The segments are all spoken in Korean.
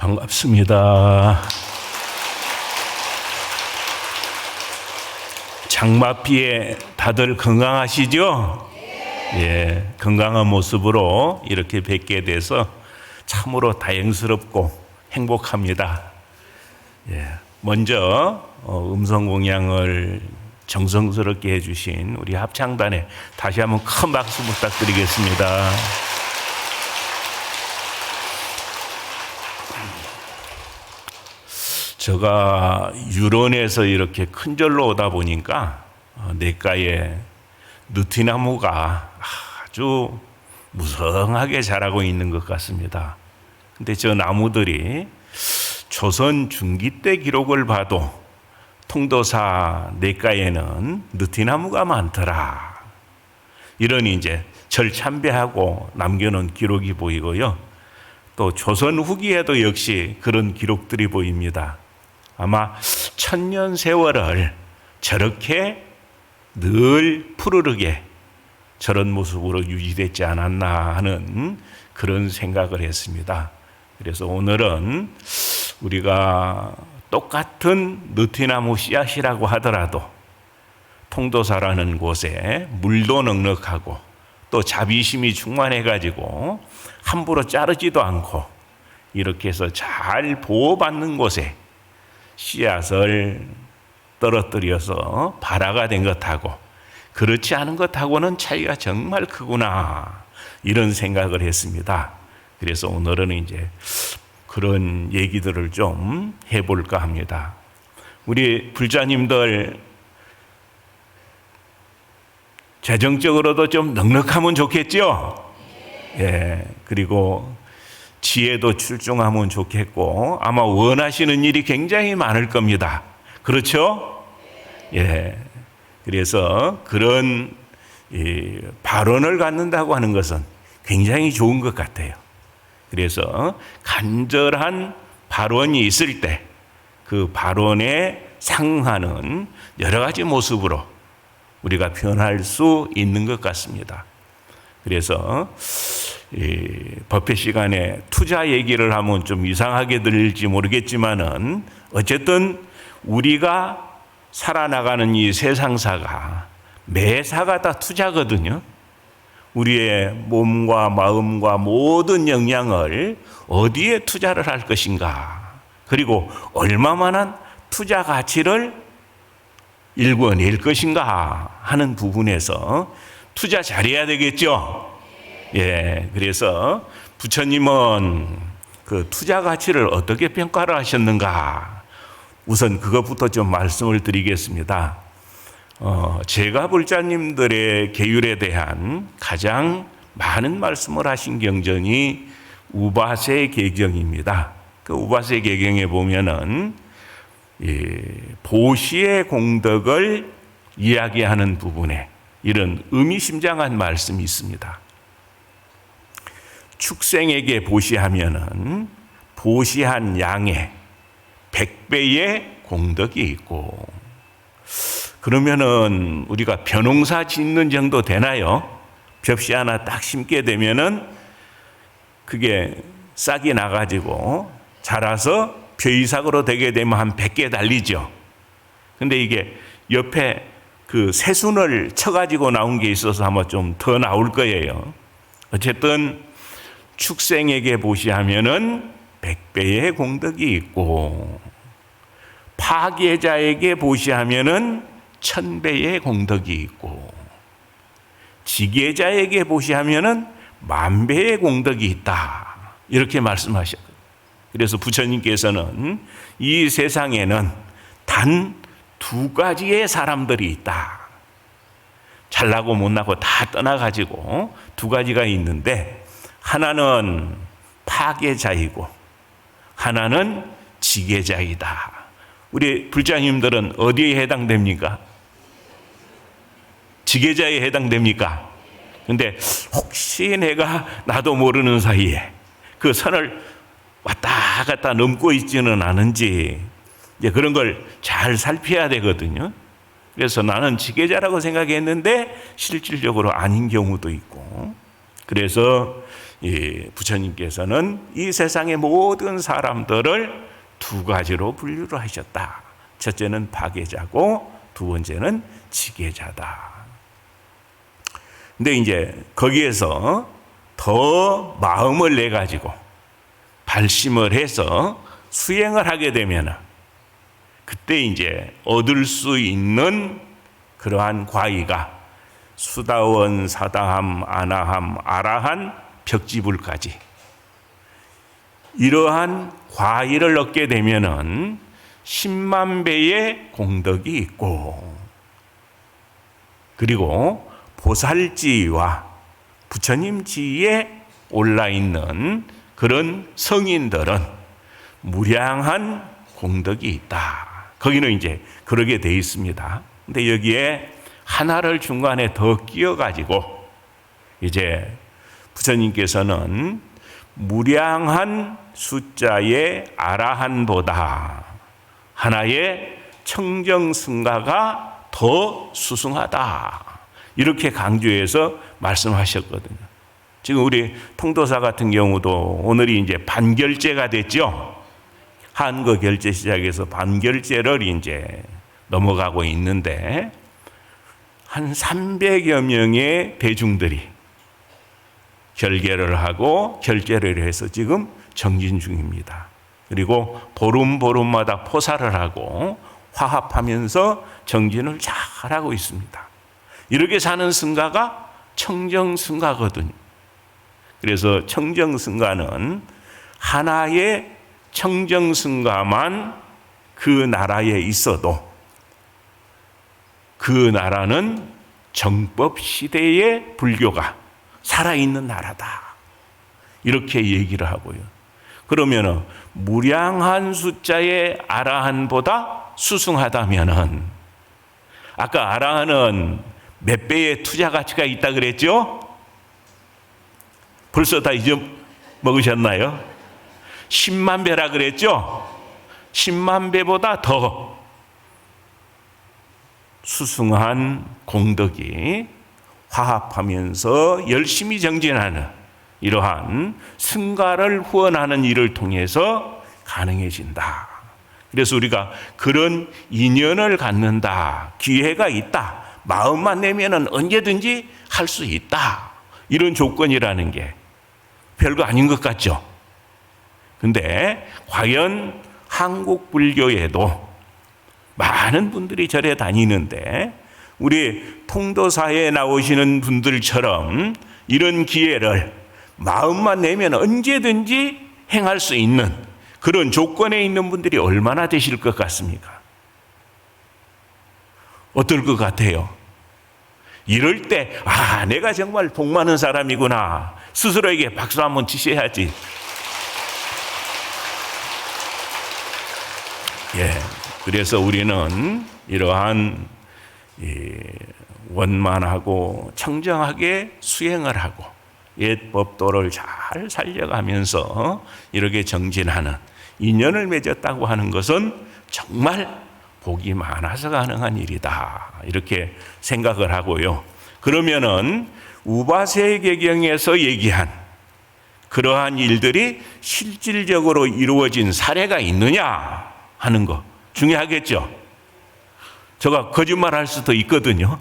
반갑습니다. 장맛비에 다들 건강하시죠? 예, 건강한 모습으로 이렇게 뵙게 돼서 참으로 다행스럽고 행복합니다. 예, 먼저 음성 공양을 정성스럽게 해주신 우리 합창단에 다시 한번 큰 박수 부탁드리겠습니다. 제가 유런에서 이렇게 큰 절로 오다 보니까 냇가에 느티나무가 아주 무성하게 자라고 있는 것 같습니다. 근데 저 나무들이 조선 중기 때 기록을 봐도 통도사 냇가에는 느티나무가 많더라. 이런 이제 절 참배하고 남겨놓은 기록이 보이고요. 또 조선 후기에도 역시 그런 기록들이 보입니다. 아마 천년 세월을 저렇게 늘 푸르르게 저런 모습으로 유지됐지 않았나 하는 그런 생각을 했습니다. 그래서 오늘은 우리가 똑같은 느티나무 씨앗이라고 하더라도 통도사라는 곳에 물도 넉넉하고 또 자비심이 충만해가지고 함부로 자르지도 않고 이렇게 해서 잘 보호받는 곳에 씨앗을 떨어뜨려서 발화가 된 것하고 그렇지 않은 것하고는 차이가 정말 크구나 이런 생각을 했습니다. 그래서 오늘은 이제 그런 얘기들을 좀 해볼까 합니다. 우리 불자님들 재정적으로도 좀 넉넉하면 좋겠죠? 예, 그리고 지혜도 출중하면 좋겠고 아마 원하시는 일이 굉장히 많을 겁니다. 그렇죠? 예, 그래서 그런 발언을 갖는다고 하는 것은 굉장히 좋은 것 같아요. 그래서 간절한 발언이 있을 때 그 발언에 상응하는 여러 가지 모습으로 우리가 변할 수 있는 것 같습니다. 그래서 법회 시간에 투자 얘기를 하면 좀 이상하게 들릴지 모르겠지만은 어쨌든 우리가 살아나가는 이 세상사가 매사가 다 투자거든요. 우리의 몸과 마음과 모든 역량을 어디에 투자를 할 것인가, 그리고 얼마만한 투자 가치를 일궈낼 것인가 하는 부분에서 투자 잘해야 되겠죠. 예, 그래서 부처님은 그 투자 가치를 어떻게 평가를 하셨는가, 우선 그것부터 좀 말씀을 드리겠습니다. 제가 불자님들의 계율에 대한 가장 많은 말씀을 하신 경전이 우바세 계경입니다. 그 우바세 계경에 보면은 보시의 공덕을 이야기하는 부분에 이런 의미심장한 말씀이 있습니다. 축생에게 보시하면은 보시한 양의 100배의 공덕이 있고, 그러면은 우리가 벼농사 짓는 정도 되나요? 벽시 하나 딱 심게 되면은 그게 싹이 나가지고 자라서 벼이삭으로 되게 되면 한 100개 달리죠. 근데 이게 옆에 그 새순을 쳐가지고 나온 게 있어서 아마 좀 더 나올 거예요. 어쨌든 축생에게 보시하면은 100배의 공덕이 있고, 파괴자에게 보시하면은 1000배의 공덕이 있고, 지계자에게 보시하면은 10,000배의 공덕이 있다. 이렇게 말씀하셨거든요. 그래서 부처님께서는 이 세상에는 단 2가지의 사람들이 있다. 잘나고 못나고 다 떠나가지고 2가지가 있는데, 하나는 파괴자이고 하나는 지계자이다. 우리 불자님들은 어디에 해당됩니까? 지계자에 해당됩니까? 근데 혹시 내가 나도 모르는 사이에 그 선을 왔다 갔다 넘고 있지는 않은지 이제 그런 걸 잘 살펴야 되거든요. 그래서 나는 지계자라고 생각했는데 실질적으로 아닌 경우도 있고, 그래서 이 부처님께서는 이 세상의 모든 사람들을 두 가지로 분류를 하셨다. 첫째는 파괴자고 두 번째는 지계자다. 근데 이제 거기에서 더 마음을 내 가지고 발심을 해서 수행을 하게 되면 그때 이제 얻을 수 있는 그러한 과의가 수다원, 사다함, 아나함, 아라한, 벽지불까지 이러한 과의를 얻게 되면은 10만 배의 공덕이 있고, 그리고 보살지와 부처님 지위에 올라 있는 그런 성인들은 무량한 공덕이 있다. 거기는 이제 그러게 돼 있습니다. 근데 여기에 하나를 중간에 더 끼워가지고 이제 부처님께서는 무량한 숫자의 아라한보다 하나의 청정승가가 더 수승하다. 이렇게 강조해서 말씀하셨거든요. 지금 우리 통도사 같은 경우도 오늘이 이제 반결제가 됐죠. 한거 결제 시작해서 반결제를 이제 넘어가고 있는데 한 300여 명의 대중들이 결계를 하고 결제를 해서 지금 정진 중입니다. 그리고 보름보름마다 포사를 하고 화합하면서 정진을 잘하고 있습니다. 이렇게 사는 승가가 청정승가거든요. 그래서 청정승가는 하나의 청정승가만 그 나라에 있어도 그 나라는 정법시대의 불교가 살아있는 나라다. 이렇게 얘기를 하고요. 그러면 무량한 숫자의 아라한보다 수승하다면은 아까 아라한은 몇 배의 투자 가치가 있다 그랬죠? 벌써 다 잊어먹으셨나요? 10만 배라 그랬죠? 10만 배보다 더 수승한 공덕이 화합하면서 열심히 정진하는 이러한 승가를 후원하는 일을 통해서 가능해진다. 그래서 우리가 그런 인연을 갖는다. 기회가 있다. 마음만 내면은 언제든지 할 수 있다. 이런 조건이라는 게 별거 아닌 것 같죠? 근데 과연 한국 불교에도 많은 분들이 절에 다니는데 우리 통도사에 나오시는 분들처럼 이런 기회를 마음만 내면 언제든지 행할 수 있는 그런 조건에 있는 분들이 얼마나 되실 것 같습니까? 어떨 것 같아요? 이럴 때, 내가 정말 복 많은 사람이구나. 스스로에게 박수 한번 치셔야지. 그래서 우리는 이러한 원만하고 청정하게 수행을 하고 옛 법도를 잘 살려가면서 이렇게 정진하는 인연을 맺었다고 하는 것은 정말 복이 많아서 가능한 일이다. 이렇게 생각을 하고요. 그러면은 우바세계경에서 얘기한 그러한 일들이 실질적으로 이루어진 사례가 있느냐 하는 거 중요하겠죠. 제가 거짓말할 수도 있거든요.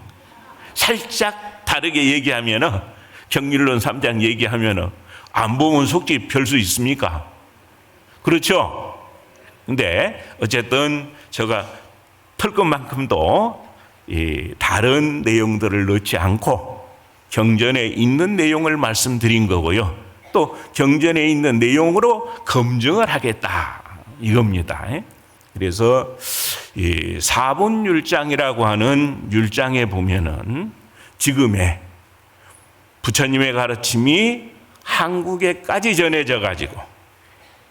살짝 다르게 얘기하면은 경륜론 3장 얘기하면은 안 보면 속지 별 수 있습니까? 그렇죠? 근데 어쨌든 제가 털 것만큼도 다른 내용들을 넣지 않고 경전에 있는 내용을 말씀드린 거고요. 또 경전에 있는 내용으로 검증을 하겠다 이겁니다. 그래서 이 사본율장이라고 하는 율장에 보면은 지금의 부처님의 가르침이 한국에까지 전해져 가지고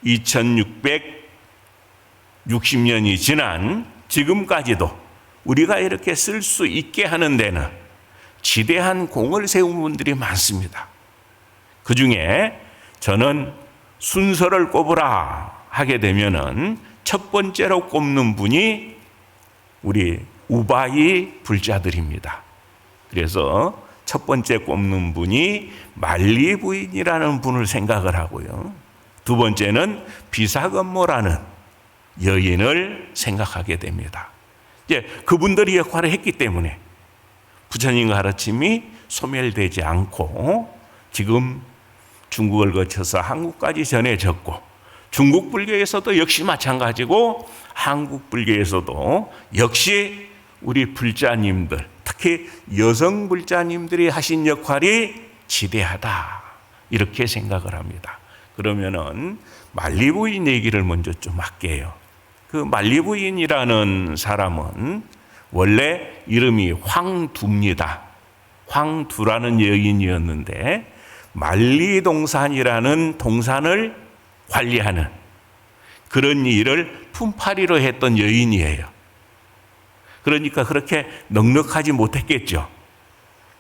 2660년이 지난 지금까지도 우리가 이렇게 쓸 수 있게 하는 데는 지대한 공을 세운 분들이 많습니다. 그 중에 저는 순서를 꼽으라 하게 되면은 첫 번째로 꼽는 분이 우리 우바이 불자들입니다. 그래서 첫 번째 꼽는 분이 만리 부인이라는 분을 생각을 하고요. 두 번째는 비사건모라는 여인을 생각하게 됩니다. 이제 그분들이 역할을 했기 때문에 부처님 가르침이 소멸되지 않고 지금 중국을 거쳐서 한국까지 전해졌고, 중국 불교에서도 역시 마찬가지고 한국 불교에서도 역시 우리 불자님들, 특히 여성 불자님들이 하신 역할이 지대하다, 이렇게 생각을 합니다. 그러면은 만리부인 얘기를 먼저 좀 할게요. 그 만리부인이라는 사람은 원래 이름이 황두입니다. 황두라는 여인이었는데 만리동산이라는 동산을 관리하는 그런 일을 품팔이로 했던 여인이에요. 그러니까 그렇게 넉넉하지 못했겠죠.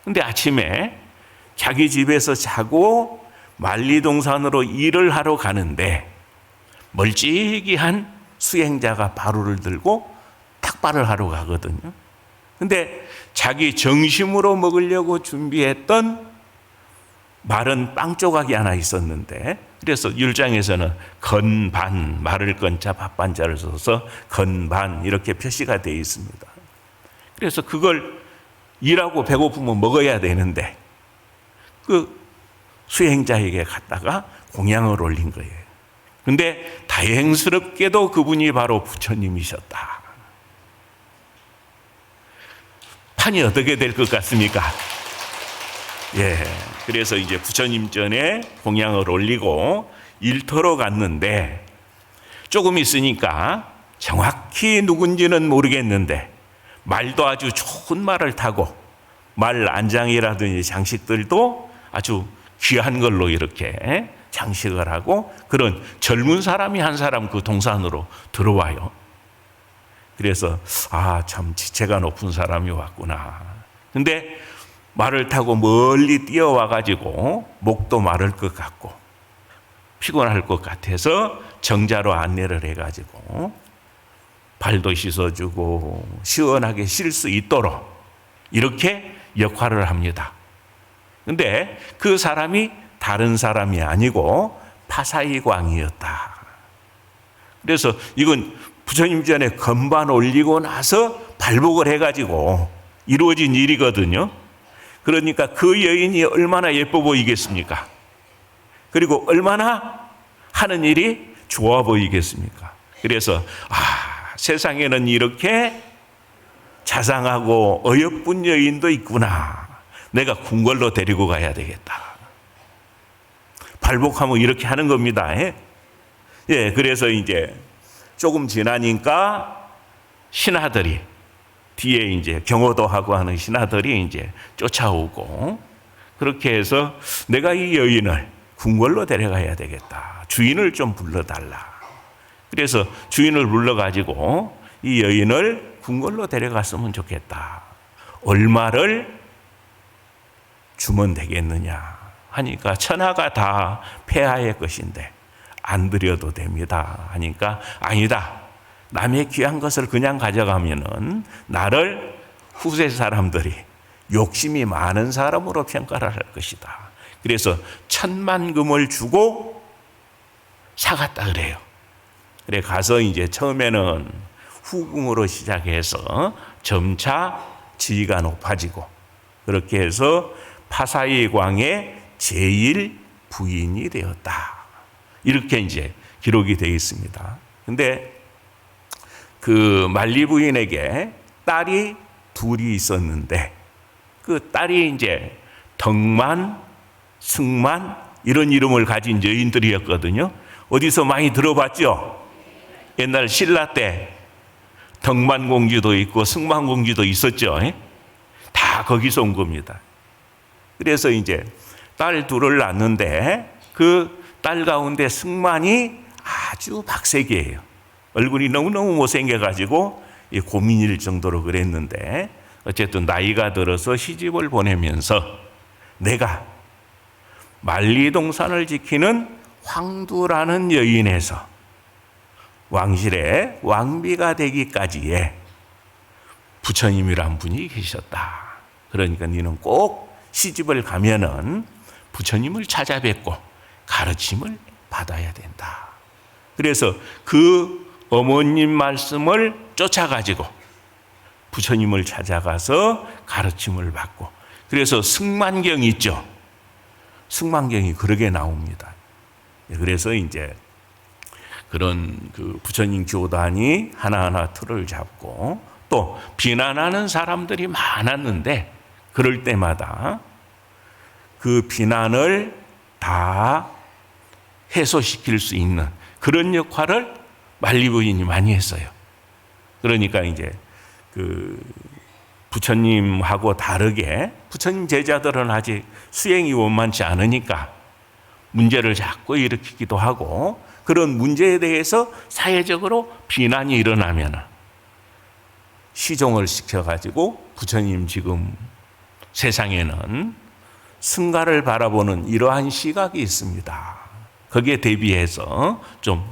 근데 아침에 자기 집에서 자고 만리동산으로 일을 하러 가는데 멀찍이한 수행자가 바루를 들고 탁발을 하러 가거든요. 근데 자기 정심으로 먹으려고 준비했던 마른 빵 조각이 하나 있었는데, 그래서 율장에서는 건반, 말을 건자 밥반자를 써서 건반 이렇게 표시가 되어 있습니다. 그래서 그걸 일하고 배고프면 먹어야 되는데 그 수행자에게 갖다가 공양을 올린 거예요. 근데 다행스럽게도 그분이 바로 부처님이셨다. 판이 어떻게 될 것 같습니까? 예. 그래서 이제 부처님 전에 공양을 올리고 일터로 갔는데 조금 있으니까 정확히 누군지는 모르겠는데 말도 아주 좋은 말을 타고 말 안장이라든지 장식들도 아주 귀한 걸로 이렇게 장식을 하고 그런 젊은 사람이 한 사람 그 동산으로 들어와요. 그래서 참 지체가 높은 사람이 왔구나. 근데 말을 타고 멀리 뛰어와 가지고 목도 마를 것 같고 피곤할 것 같아서 정자로 안내를 해 가지고 발도 씻어주고 시원하게 쉴 수 있도록 이렇게 역할을 합니다. 근데 그 사람이 다른 사람이 아니고 파사이광이었다. 그래서 이건 부처님 전에 건반 올리고 나서 발복을 해가지고 이루어진 일이거든요. 그러니까 그 여인이 얼마나 예뻐 보이겠습니까? 그리고 얼마나 하는 일이 좋아 보이겠습니까? 그래서 세상에는 이렇게 자상하고 어여쁜 여인도 있구나. 내가 궁궐로 데리고 가야 되겠다. 발복하면 이렇게 하는 겁니다. 예, 그래서 이제 조금 지나니까 신하들이 뒤에 이제 경호도 하고 하는 신하들이 이제 쫓아오고 그렇게 해서 내가 이 여인을 궁궐로 데려가야 되겠다. 주인을 좀 불러달라. 그래서 주인을 불러가지고 이 여인을 궁궐로 데려갔으면 좋겠다. 얼마를 주면 되겠느냐 하니까 천하가 다 폐하의 것인데 안 드려도 됩니다 하니까 아니다. 남의 귀한 것을 그냥 가져가면은 나를 후세 사람들이 욕심이 많은 사람으로 평가를 할 것이다. 그래서 10,000,000금을 주고 사갔다 그래요. 그래 가서 이제 처음에는 후궁으로 시작해서 점차 지위가 높아지고 그렇게 해서 파사이광의 제일 부인이 되었다. 이렇게 이제 기록이 되어 있습니다. 근데 그 만리 부인에게 딸이 둘이 있었는데 그 딸이 이제 덕만, 승만 이런 이름을 가진 여인들이었거든요. 어디서 많이 들어봤죠? 옛날 신라 때 덕만 공주도 있고 승만 공주도 있었죠. 다 거기서 온 겁니다. 그래서 이제 딸 둘을 낳는데 그 딸 가운데 승만이 아주 박색이에요. 얼굴이 너무너무 못생겨가지고 고민일 정도로 그랬는데 어쨌든 나이가 들어서 시집을 보내면서 내가 만리동산을 지키는 황두라는 여인에서 왕실의 왕비가 되기까지에 부처님이란 분이 계셨다. 그러니까 너는 꼭 시집을 가면은 부처님을 찾아뵙고 가르침을 받아야 된다. 그래서 그 어머님 말씀을 쫓아가지고 부처님을 찾아가서 가르침을 받고, 그래서 승만경이 있죠. 승만경이 그러게 나옵니다. 그래서 이제 그런 그 부처님 교단이 하나하나 틀을 잡고, 또 비난하는 사람들이 많았는데 그럴 때마다 그 비난을 다 해소시킬 수 있는 그런 역할을 만리부인이 많이 했어요. 그러니까 이제 그 부처님하고 다르게 부처님 제자들은 아직 수행이 원만치 않으니까 문제를 자꾸 일으키기도 하고, 그런 문제에 대해서 사회적으로 비난이 일어나면 시종을 시켜가지고 부처님 지금 세상에는 승가를 바라보는 이러한 시각이 있습니다. 거기에 대비해서 좀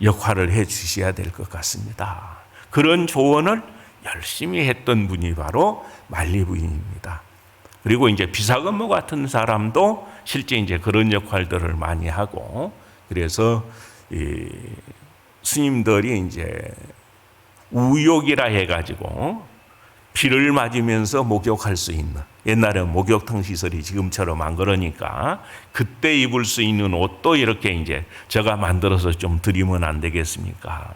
역할을 해 주셔야 될 것 같습니다. 그런 조언을 열심히 했던 분이 바로 만리부인입니다. 그리고 이제 비사건모 같은 사람도 실제 이제 그런 역할들을 많이 하고, 그래서 이 스님들이 이제 우욕이라 해가지고 비를 맞으면서 목욕할 수 있는, 옛날에 목욕탕 시설이 지금처럼 안 그러니까 그때 입을 수 있는 옷도 이렇게 이제 제가 만들어서 좀 드리면 안 되겠습니까?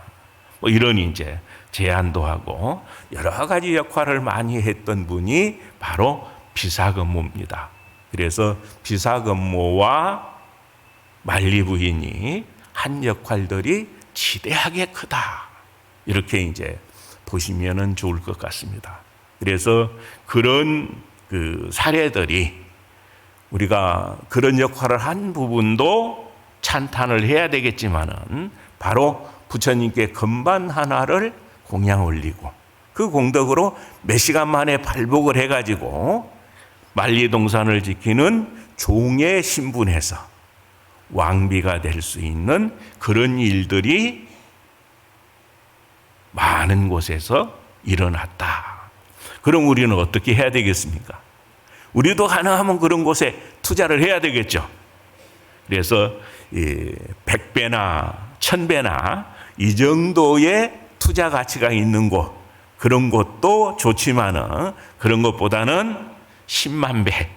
뭐 이런 이제 제안도 하고 여러 가지 역할을 많이 했던 분이 바로 비사건모입니다. 그래서 비사건모와 만리부인이 한 역할들이 지대하게 크다, 이렇게 이제 보시면은 좋을 것 같습니다. 그래서 그런 그 사례들이 우리가 그런 역할을 한 부분도 찬탄을 해야 되겠지만은 바로 부처님께 건반 하나를 공양 올리고 그 공덕으로 몇 시간 만에 발복을 해가지고 만리동산을 지키는 종의 신분에서 왕비가 될 수 있는 그런 일들이 많은 곳에서 일어났다. 그럼 우리는 어떻게 해야 되겠습니까? 우리도 가능하면 그런 곳에 투자를 해야 되겠죠. 그래서 100배나 1000배나 이 정도의 투자 가치가 있는 곳, 그런 곳도 좋지만은 그런 것보다는 10만 배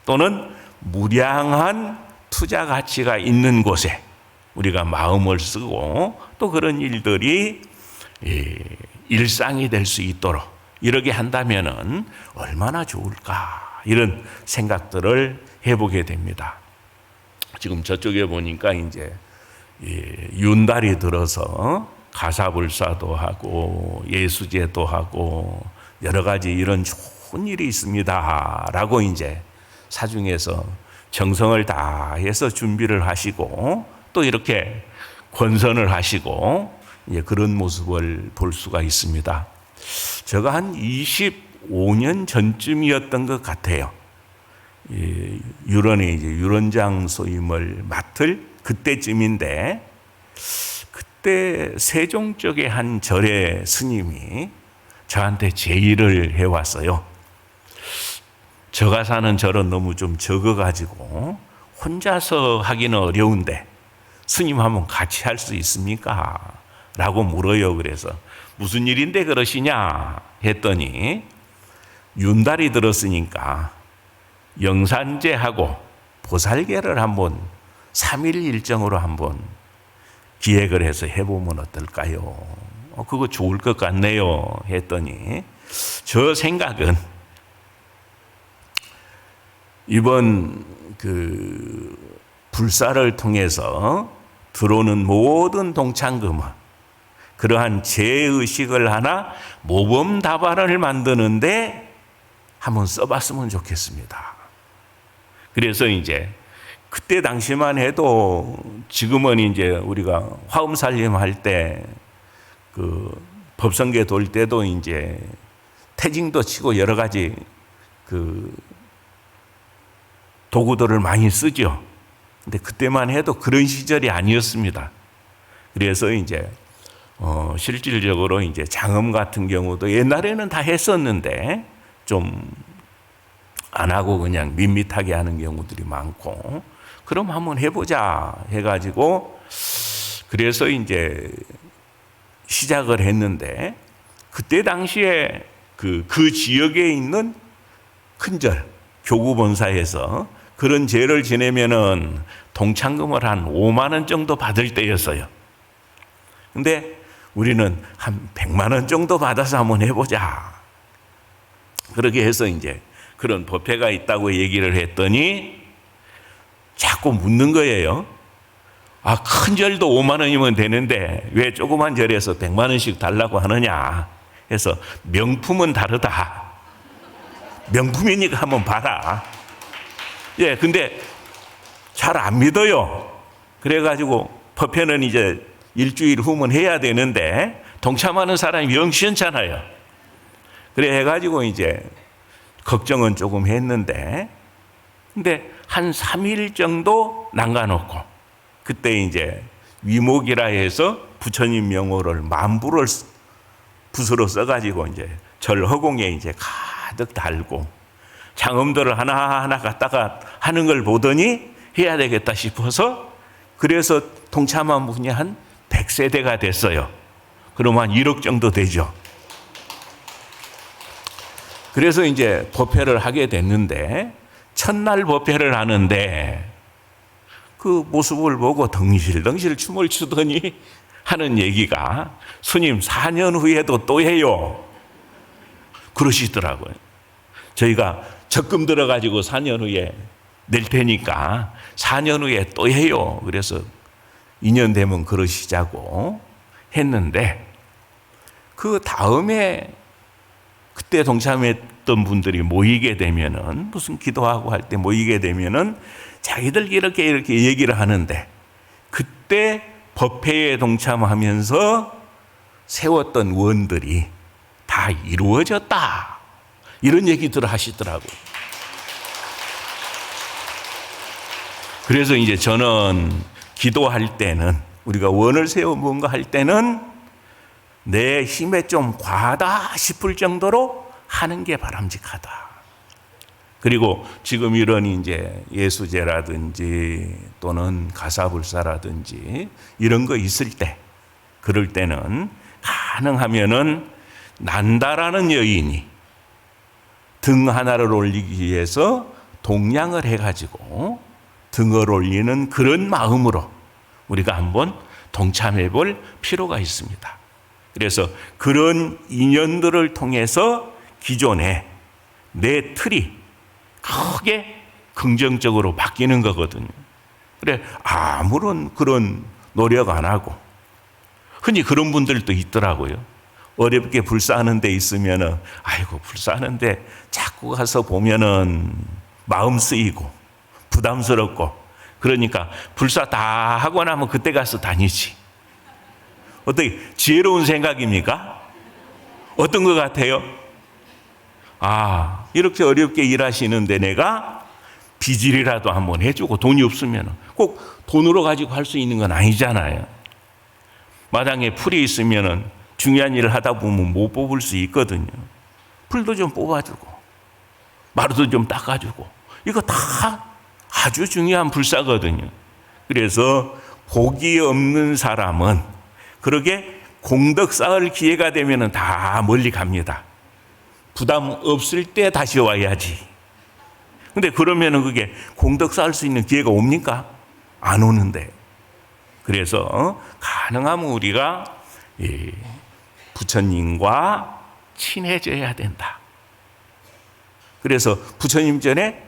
또는 무량한 투자 가치가 있는 곳에 우리가 마음을 쓰고 또 그런 일들이 일상이 될 수 있도록 이렇게 한다면은 얼마나 좋을까, 이런 생각들을 해보게 됩니다. 지금 저쪽에 보니까 이제 윤달이 들어서 가사불사도 하고 예수제도 하고 여러 가지 이런 좋은 일이 있습니다라고 이제 사중에서 정성을 다해서 준비를 하시고 또 이렇게 권선을 하시고 이제 그런 모습을 볼 수가 있습니다. 제가 한 25년 전쯤이었던 것 같아요. 유런에 이제 유런장 소임을 맡을 그때쯤인데, 그때 세종 쪽의 한 절의 스님이 저한테 제의를 해왔어요. 제가 사는 절은 너무 좀 적어가지고 혼자서 하기는 어려운데 스님 한번 같이 할 수 있습니까? 라고 물어요. 그래서 무슨 일인데 그러시냐 했더니 윤달이 들었으니까 영산제하고 보살계를 한번 3일 일정으로 한번 기획을 해서 해보면 어떨까요? 그거 좋을 것 같네요 했더니, 저 생각은 이번 그 불사를 통해서 들어오는 모든 동창금은 그러한 제의식을 하나 모범답안을 만드는데 한번 써봤으면 좋겠습니다. 그래서 이제 그때 당시만 해도, 지금은 이제 우리가 화엄살림 할 때 그 법성계 돌 때도 이제 태징도 치고 여러 가지 그 도구들을 많이 쓰죠. 근데 그때만 해도 그런 시절이 아니었습니다. 그래서 이제 실질적으로 이제 장엄 같은 경우도 옛날에는 다 했었는데 좀 안 하고 그냥 밋밋하게 하는 경우들이 많고, 그럼 한번 해보자 해가지고 그래서 이제 시작을 했는데, 그때 당시에 그 지역에 있는 큰절 교구본사에서 그런 제를 지내면은 동창금을 한 5만 원 정도 받을 때였어요. 근데 우리는 한 100만 원 정도 받아서 한번 해보자. 그렇게 해서 이제 그런 법회가 있다고 얘기를 했더니 자꾸 묻는 거예요. 아, 큰 절도 5만 원이면 되는데 왜 조그만 절에서 100만 원씩 달라고 하느냐 해서, 명품은 다르다. 명품이니까 한번 봐라. 예, 근데 잘 안 믿어요. 그래가지고 법회는 이제 일주일 후면 해야 되는데 동참하는 사람이 영 시원찮아요. 그래 해가지고 이제 걱정은 조금 했는데, 근데 한 3일 정도 남가놓고 그때 이제 위목이라 해서 부처님 명호를 만부를 붓으로 써가지고 이제 절 허공에 이제 가득 달고 장엄도를 하나하나 갖다가 하는 걸 보더니 해야 되겠다 싶어서, 그래서 동참한 분이 한 100세대가 됐어요. 그러면 한 1억 정도 되죠. 그래서 이제 법회를 하게 됐는데, 첫날 법회를 하는데 그 모습을 보고 덩실덩실 춤을 추더니 하는 얘기가, 스님 4년 후에도 또 해요. 그러시더라고요. 저희가 적금 들어가지고 4년 후에 낼 테니까 4년 후에 또 해요. 그래서 2년 되면 그러시자고 했는데, 그 다음에 그때 동참했던 분들이 모이게 되면은, 무슨 기도하고 할 때 모이게 되면은 자기들 이렇게 얘기를 하는데, 그때 법회에 동참하면서 세웠던 원들이 다 이루어졌다, 이런 얘기들을 하시더라고요. 그래서 이제 저는 기도할 때는, 우리가 원을 세워 뭔가 할 때는 내 힘에 좀 과하다 싶을 정도로 하는 게 바람직하다. 그리고 지금 이런 이제 예수제라든지 또는 가사불사라든지 이런 거 있을 때, 그럴 때는 가능하면은 난다라는 여인이 등 하나를 올리기 위해서 동량을 해가지고 등을 올리는 그런 마음으로 우리가 한번 동참해 볼 필요가 있습니다. 그래서 그런 인연들을 통해서 기존에 내 틀이 크게 긍정적으로 바뀌는 거거든요. 그래, 아무런 그런 노력 안 하고, 흔히 그런 분들도 있더라고요. 어렵게 불사하는 데 있으면은, 아이고, 불사하는데 자꾸 가서 보면은 마음 쓰이고 부담스럽고, 그러니까 불사 다 하고 나면 그때 가서 다니지. 어떻게 지혜로운 생각입니까? 어떤 것 같아요? 아, 이렇게 어렵게 일하시는데 내가 빚이라도 한번 해주고, 돈이 없으면 꼭 돈으로 가지고 할 수 있는 건 아니잖아요. 마당에 풀이 있으면 중요한 일을 하다 보면 못 뽑을 수 있거든요. 풀도 좀 뽑아주고 마루도 좀 닦아주고, 이거 다 아주 중요한 불사거든요. 그래서 복이 없는 사람은 그러게 공덕 쌓을 기회가 되면 다 멀리 갑니다. 부담 없을 때 다시 와야지. 근데 그러면은 그게 공덕 쌓을 수 있는 기회가 옵니까? 안 오는데. 그래서 가능하면 우리가 부처님과 친해져야 된다. 그래서 부처님 전에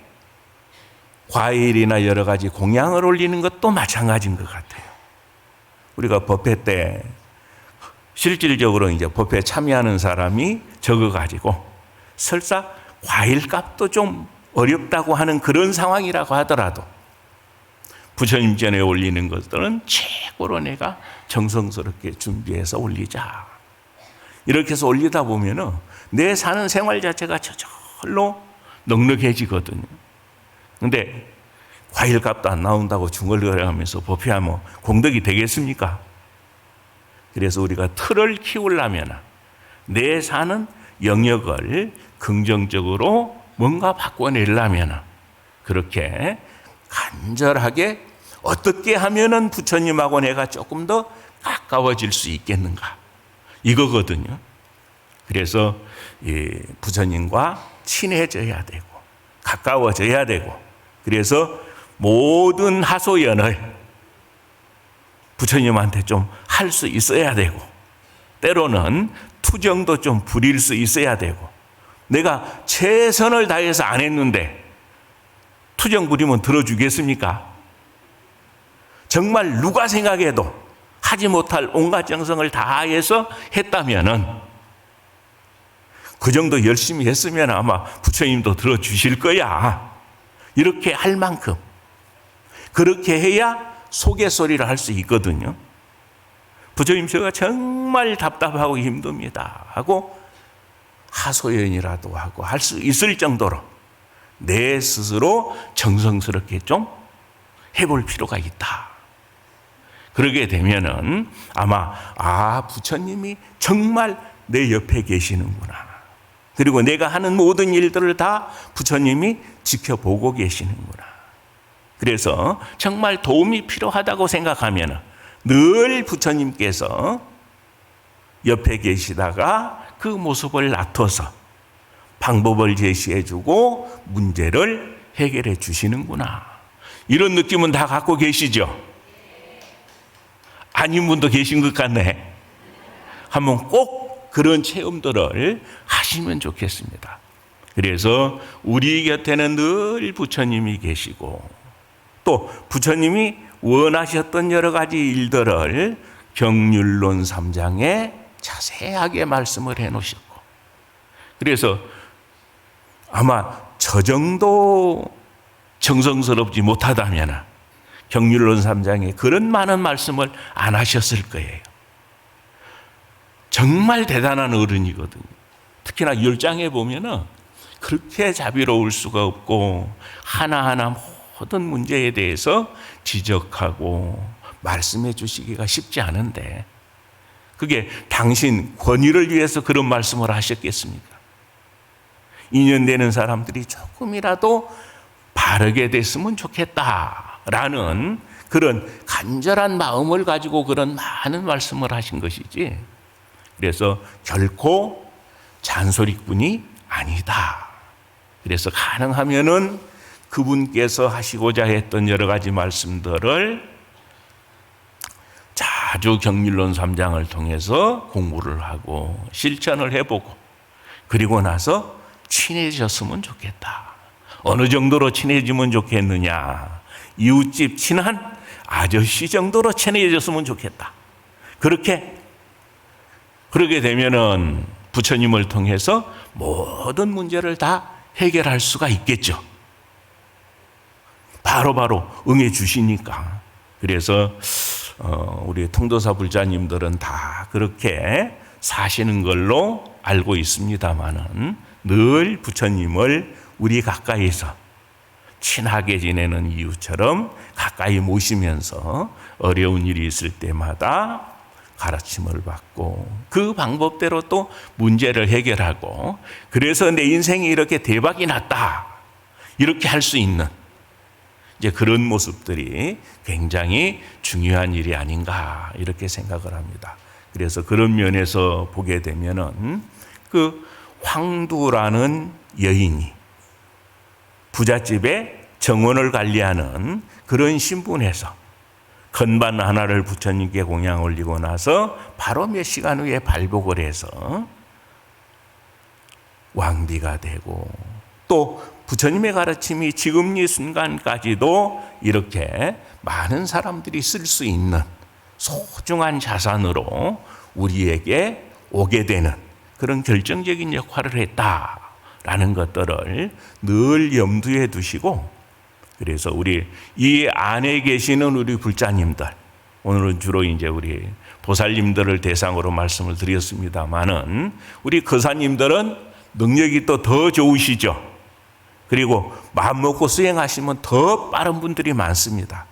과일이나 여러 가지 공양을 올리는 것도 마찬가지인 것 같아요. 우리가 법회 때 실질적으로 이제 법회에 참여하는 사람이 적어가지고 설사 과일값도 좀 어렵다고 하는 그런 상황이라고 하더라도 부처님 전에 올리는 것들은 최고로 내가 정성스럽게 준비해서 올리자. 이렇게 해서 올리다 보면은 내 사는 생활 자체가 저절로 넉넉해지거든요. 근데 과일값도 안 나온다고 중얼거려하면서 법회하면 공덕이 되겠습니까? 그래서 우리가 틀을 키우려면 내 사는 영역을 긍정적으로 뭔가 바꿔내려면 그렇게 간절하게 어떻게 하면은 부처님하고 내가 조금 더 가까워질 수 있겠는가, 이거거든요. 그래서 부처님과 친해져야 되고 가까워져야 되고, 그래서 모든 하소연을 부처님한테 좀 할 수 있어야 되고, 때로는 투정도 좀 부릴 수 있어야 되고, 내가 최선을 다해서 안 했는데 투정 부리면 들어주겠습니까? 정말 누가 생각해도 하지 못할 온갖 정성을 다해서 했다면은, 그 정도 열심히 했으면 아마 부처님도 들어주실 거야. 이렇게 할 만큼, 그렇게 해야 소개소리를 할 수 있거든요. 부처님, 제가 정말 답답하고 힘듭니다 하고 하소연이라도 하고 할 수 있을 정도로 내 스스로 정성스럽게 좀 해볼 필요가 있다. 그러게 되면은 아마 부처님이 정말 내 옆에 계시는구나, 그리고 내가 하는 모든 일들을 다 부처님이 지켜보고 계시는구나, 그래서 정말 도움이 필요하다고 생각하면 늘 부처님께서 옆에 계시다가 그 모습을 나타서 방법을 제시해 주고 문제를 해결해 주시는구나, 이런 느낌은 다 갖고 계시죠? 아닌 분도 계신 것 같네. 한번 꼭 그런 체험들을 하시면 좋겠습니다. 그래서 우리 곁에는 늘 부처님이 계시고, 또 부처님이 원하셨던 여러 가지 일들을 경률론 3장에 자세하게 말씀을 해 놓으셨고, 그래서 아마 저 정도 정성스럽지 못하다면 경률론 3장에 그런 많은 말씀을 안 하셨을 거예요. 정말 대단한 어른이거든요. 특히나 10장에 보면은 그렇게 자비로울 수가 없고, 하나하나 모든 문제에 대해서 지적하고 말씀해 주시기가 쉽지 않은데, 그게 당신 권위를 위해서 그런 말씀을 하셨겠습니까? 인연되는 사람들이 조금이라도 바르게 됐으면 좋겠다라는 그런 간절한 마음을 가지고 그런 많은 말씀을 하신 것이지, 그래서 결코 잔소리꾼이 아니다. 그래서 가능하면은 그분께서 하시고자 했던 여러 가지 말씀들을 자주 경률론 3장을 통해서 공부를 하고 실천을 해보고, 그리고 나서 친해졌으면 좋겠다. 어느 정도로 친해지면 좋겠느냐? 이웃집 친한 아저씨 정도로 친해졌으면 좋겠다. 그러게 되면은 부처님을 통해서 모든 문제를 다 해결할 수가 있겠죠. 바로바로 응해 주시니까. 그래서 우리 통도사 불자님들은 다 그렇게 사시는 걸로 알고 있습니다만은, 늘 부처님을 우리 가까이서 친하게 지내는 이유처럼 가까이 모시면서 어려운 일이 있을 때마다 가르침을 받고 그 방법대로 또 문제를 해결하고, 그래서 내 인생이 이렇게 대박이 났다, 이렇게 할 수 있는 이제 그런 모습들이 굉장히 중요한 일이 아닌가, 이렇게 생각을 합니다. 그래서 그런 면에서 보게 되면은 그 황두라는 여인이 부잣집에 정원을 관리하는 그런 신분에서 건반 하나를 부처님께 공양 올리고 나서 바로 몇 시간 후에 발복을 해서 왕비가 되고, 또 부처님의 가르침이 지금 이 순간까지도 이렇게 많은 사람들이 쓸 수 있는 소중한 자산으로 우리에게 오게 되는 그런 결정적인 역할을 했다라는 것들을 늘 염두에 두시고, 그래서 우리 이 안에 계시는 우리 불자님들, 오늘은 주로 이제 우리 보살님들을 대상으로 말씀을 드렸습니다만은, 우리 거사님들은 능력이 또 더 좋으시죠. 그리고 마음 먹고 수행하시면 더 빠른 분들이 많습니다.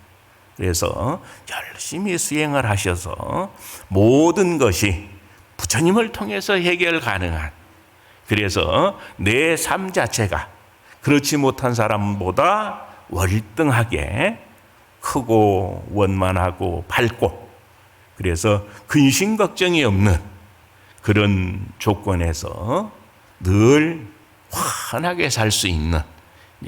그래서 열심히 수행을 하셔서 모든 것이 부처님을 통해서 해결 가능한, 그래서 내 삶 자체가 그렇지 못한 사람보다 월등하게 크고 원만하고 밝고, 그래서 근심 걱정이 없는 그런 조건에서 늘 환하게 살 수 있는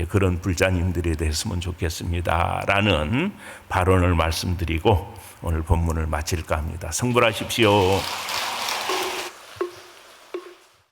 그런 불자님들이 됐으면 좋겠습니다라는 발언을 말씀드리고 오늘 본문을 마칠까 합니다. 성불하십시오.